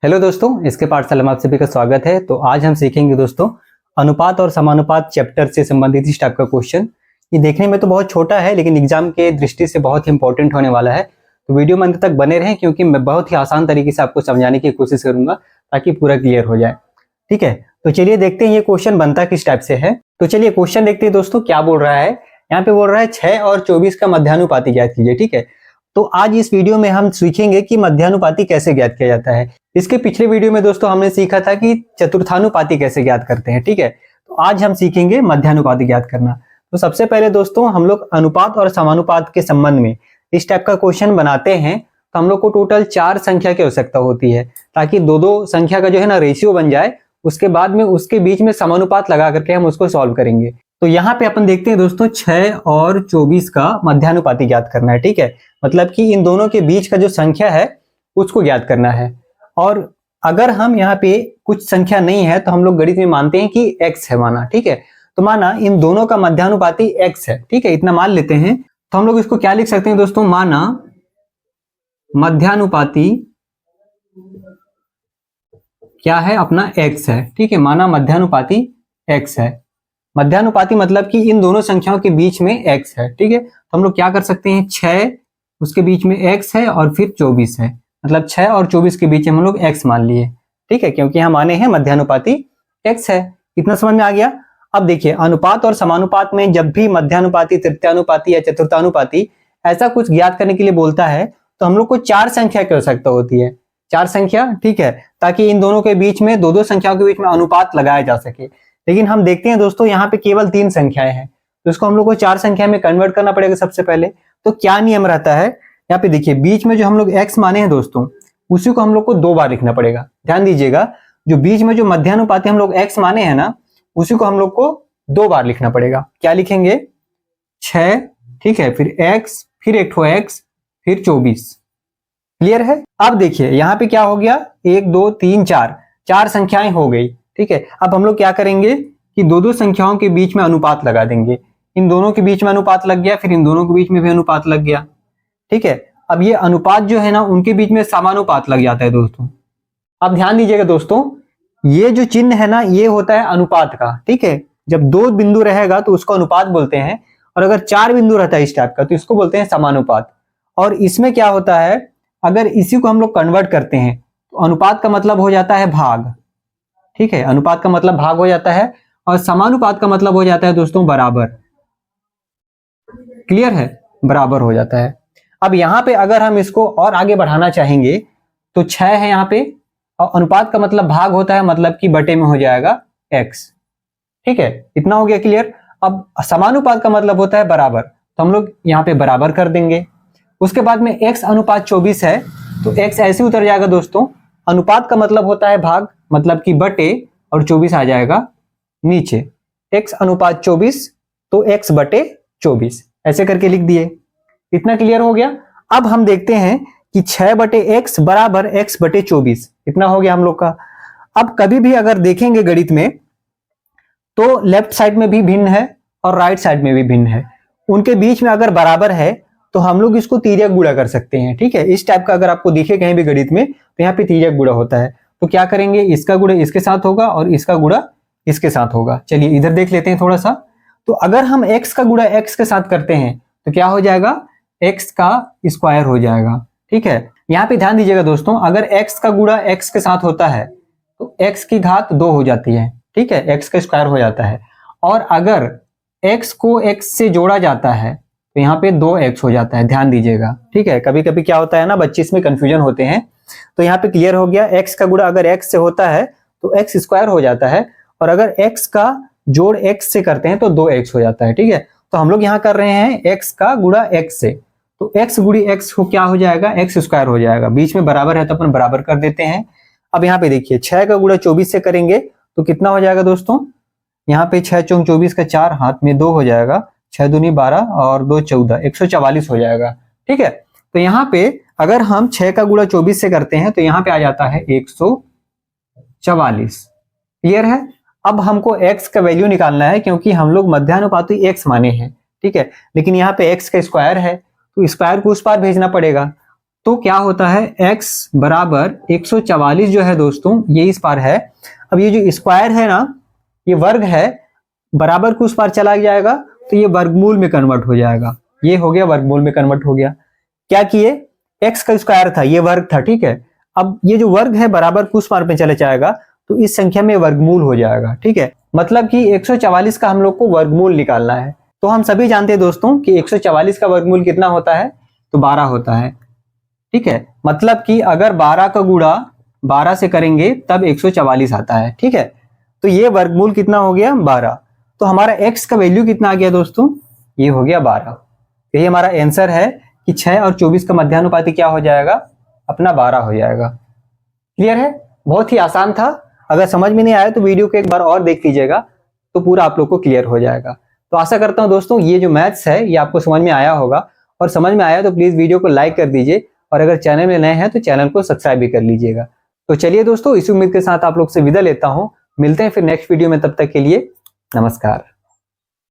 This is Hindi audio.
हेलो दोस्तों, इसके पाठशाला में आप सभी का स्वागत है। तो आज हम सीखेंगे दोस्तों अनुपात और समानुपात चैप्टर से संबंधित इस टाइप का क्वेश्चन। ये देखने में तो बहुत छोटा है लेकिन एग्जाम के दृष्टि से बहुत ही इंपॉर्टेंट होने वाला है। तो वीडियो में अंत तक बने रहें क्योंकि मैं बहुत ही आसान तरीके से आपको समझाने की कोशिश करूंगा ताकि पूरा क्लियर हो जाए। ठीक है, तो चलिए देखते हैं ये क्वेश्चन बनता किस टाइप से है। तो चलिए क्वेश्चन देखते हैं दोस्तों क्या बोल रहा है। यहाँ पे बोल रहा है 6 और 24 का मध्यानुपाती ज्ञात कीजिए। ठीक है, तो आज इस वीडियो में हम सीखेंगे कि मध्यानुपाती कैसे ज्ञात किया जाता है। इसके पिछले वीडियो में दोस्तों हमने सीखा था कि चतुर्थानुपाती कैसे ज्ञात करते हैं। ठीक है, तो आज हम सीखेंगे मध्यानुपाती ज्ञात करना। तो सबसे पहले दोस्तों हम लोग अनुपात और समानुपात के संबंध में इस टाइप का क्वेश्चन बनाते हैं तो हम लोग को टोटल 4 संख्या की आवश्यकता होती है ताकि दो दो संख्या का जो है ना रेशियो बन जाए। उसके बाद में उसके बीच में समानुपात लगा करके हम उसको सॉल्व करेंगे। तो यहाँ पे अपन देखते हैं दोस्तों 6 और 24 का मध्यानुपाती ज्ञात करना है। ठीक है, मतलब कि इन दोनों के बीच का जो संख्या है उसको ज्ञात करना है। और अगर हम यहाँ पे कुछ संख्या नहीं है तो हम लोग गणित में मानते हैं कि x है माना। ठीक है, तो माना इन दोनों का मध्यानुपाती x है। ठीक है, इतना मान लेते हैं तो हम लोग इसको क्या लिख सकते हैं दोस्तों, माना मध्यानुपाती क्या है अपना x है। ठीक है, माना मध्यानुपाती x है। मध्यानुपाती मतलब कि इन दोनों संख्याओं के बीच में x है। ठीक है, तो हम लोग क्या कर सकते हैं, 6 उसके बीच में x है और फिर 24 है, मतलब 6 और 24 के बीच में हम लोग x मान लिए। ठीक है, क्योंकि हम माने हैं मध्यानुपाती x है। इतना समझ में आ गया। अब देखिए अनुपात और समानुपात में जब भी मध्यानुपाती, तृतीयानुपाती या चतुर्थानुपाती ऐसा कुछ ज्ञात करने के लिए बोलता है तो हम लोग को 4 संख्या की आवश्यकता होती है। 4 संख्या, ठीक है, ताकि इन दोनों के बीच में दो संख्याओं के बीच में अनुपात लगाया जा सके। लेकिन हम देखते हैं दोस्तों यहाँ पे केवल 3 संख्याएं हैं तो इसको हम लोग को 4 संख्या में कन्वर्ट करना पड़ेगा सबसे पहले। तो क्या नियम रहता है, यहाँ पे देखिए बीच में जो हम लोग x माने हैं दोस्तों उसी को हम लोग को 2 बार लिखना पड़ेगा। ध्यान दीजिएगा, जो बीच में जो मध्यानुपाती हम लोग x माने हैं ना उसी को हम लोग को 2 बार लिखना पड़ेगा। क्या लिखेंगे, 6, ठीक है, फिर x, फिर एक ठो x, फिर 24। क्लियर है। अब देखिए यहाँ पे क्या हो गया, 1 2 3 4 संख्याएं हो गई। ठीक है, अब हम लोग क्या करेंगे कि दो संख्याओं के बीच में अनुपात लगा देंगे। इन दोनों के बीच में अनुपात लग गया, फिर इन दोनों के बीच में भी अनुपात लग गया। ठीक है, अब ये अनुपात जो है ना उनके बीच में समानुपात लग जाता है दोस्तों। अब ध्यान दीजिएगा दोस्तों, ये जो चिन्ह है ना ये होता है अनुपात का। ठीक है, जब 2 बिंदु रहेगा तो उसको अनुपात बोलते हैं, और अगर 4 बिंदु रहता है इस टाइप का तो इसको बोलते हैं समानुपात। और इसमें क्या होता है, अगर इसी को हम लोग कन्वर्ट करते हैं तो अनुपात का मतलब हो जाता है भाग। ठीक है, अनुपात का मतलब भाग हो जाता है और समानुपात का मतलब हो जाता है दोस्तों बराबर। क्लियर है, बराबर हो जाता है। अब यहाँ पे अगर हम इसको और आगे बढ़ाना चाहेंगे तो 6 है यहाँ पे, और अनुपात का मतलब भाग होता है, मतलब कि बटे में हो जाएगा x। ठीक है, इतना हो गया क्लियर। अब समानुपात का मतलब होता है बराबर, तो हम लोग यहाँ पे बराबर कर देंगे। उसके बाद में x अनुपात 24 है तो x ऐसे उतर जाएगा दोस्तों। अनुपात का मतलब होता है भाग, मतलब कि बटे, और 24 आ जाएगा नीचे। x अनुपात 24 तो x बटे 24 ऐसे करके लिख दिए। इतना क्लियर हो गया। अब हम देखते हैं कि 6 बटे x बराबर x बटे 24, इतना हो गया हम लोग का। अब कभी भी अगर देखेंगे गणित में तो लेफ्ट साइड में भी भिन्न है और राइट साइड में भी भिन्न है। उनके बीच में अगर बराबर है तो हम लोग इसको तिर्यक गुणा कर सकते हैं। ठीक है, इस टाइप का अगर आपको दिखे कहीं भी गणित में तो यहाँ पे तिर्यक गुणा होता है। तो क्या करेंगे, इसका गुणा इसके साथ होगा और इसका गुणा इसके साथ होगा। चलिए इधर देख लेते हैं थोड़ा सा। तो अगर हम x का गुणा x के साथ करते हैं तो क्या हो जाएगा, x का स्क्वायर हो जाएगा। ठीक है, यहाँ पे ध्यान दीजिएगा दोस्तों, अगर x का गुणा x के साथ होता है तो x की घात 2 हो जाती है। ठीक है, x का स्क्वायर हो जाता है। और अगर x को x से जोड़ा जाता है तो यहाँ पे 2x हो जाता है। ध्यान दीजिएगा। ठीक है, कभी कभी क्या होता है ना, बच्चे इसमें कंफ्यूजन होते हैं। तो यहाँ पे क्लियर हो गया, x का गुणा अगर x से होता है तो x स्क्वायर हो जाता है, और अगर x का जोड़ x से करते हैं तो 2x हो जाता है। ठीक है, तो हम लोग यहाँ कर रहे हैं x का गुणा x से, तो x गुणी x को क्या हो जाएगा, x स्क्वायर हो जाएगा। बीच में बराबर है तो अपन बराबर कर देते हैं। अब यहाँ पे देखिए 6 का गुणा 24 से करेंगे तो कितना हो जाएगा दोस्तों, यहाँ पे 6 चौक 24 का 4, हाथ में 2 हो जाएगा, 6 दूनी 12 और 2 14, 144 हो जाएगा। ठीक है, तो यहाँ पे अगर हम 6 का गुणा 24 से करते हैं तो यहाँ पे आ जाता है 144। क्लियर है। अब हमको x का वैल्यू निकालना है क्योंकि हम लोग मध्यानुपाती x माने हैं। ठीक है, लेकिन यहाँ पे x का स्क्वायर है तो स्क्वायर को उस पार भेजना पड़ेगा। तो क्या होता है x बराबर 144 जो है दोस्तों ये इस पार है। अब ये जो स्क्वायर है ना, ये वर्ग है, बराबर को उस पार चला जाएगा तो ये वर्गमूल में कन्वर्ट हो जाएगा। ये हो गया वर्गमूल में कन्वर्ट हो गया। क्या किए, x का स्क्वायर था, ये वर्ग था, ठीक है। अब ये जो वर्ग है बराबर को उस पार पे चले जाएगा तो इस संख्या में वर्गमूल हो जाएगा, ठीक है। मतलब कि 144 का हम लोग को वर्गमूल निकालना है। तो हम सभी जानते हैं दोस्तों कि 144 का वर्गमूल कितना होता है, तो 12 होता है, ठीक है। मतलब कि अगर 12 का गुणा 12 से करेंगे तब 144 आता है, ठीक है। तो ये वर्गमूल कितना हो गया, 12। तो हमारा x का वैल्यू कितना आ गया दोस्तों, ये हो गया 12। यही हमारा आंसर है कि 6 और 24 का मध्यानुपाती क्या हो जाएगा, अपना 12 हो जाएगा। क्लियर है, बहुत ही आसान था। अगर समझ में नहीं आया तो वीडियो को एक बार और देख लीजिएगा तो पूरा आप लोग को क्लियर हो जाएगा। तो आशा करता हूं दोस्तों ये जो मैथ्स है ये आपको समझ में आया होगा, और समझ में आया तो प्लीज वीडियो को लाइक कर दीजिए, और अगर चैनल में नए हैं तो चैनल को सब्सक्राइब भी कर लीजिएगा। तो चलिए दोस्तों, इसी उम्मीद के साथ आप लोग से विदा लेता हूं। मिलते हैं फिर नेक्स्ट वीडियो में, तब तक के लिए नमस्कार।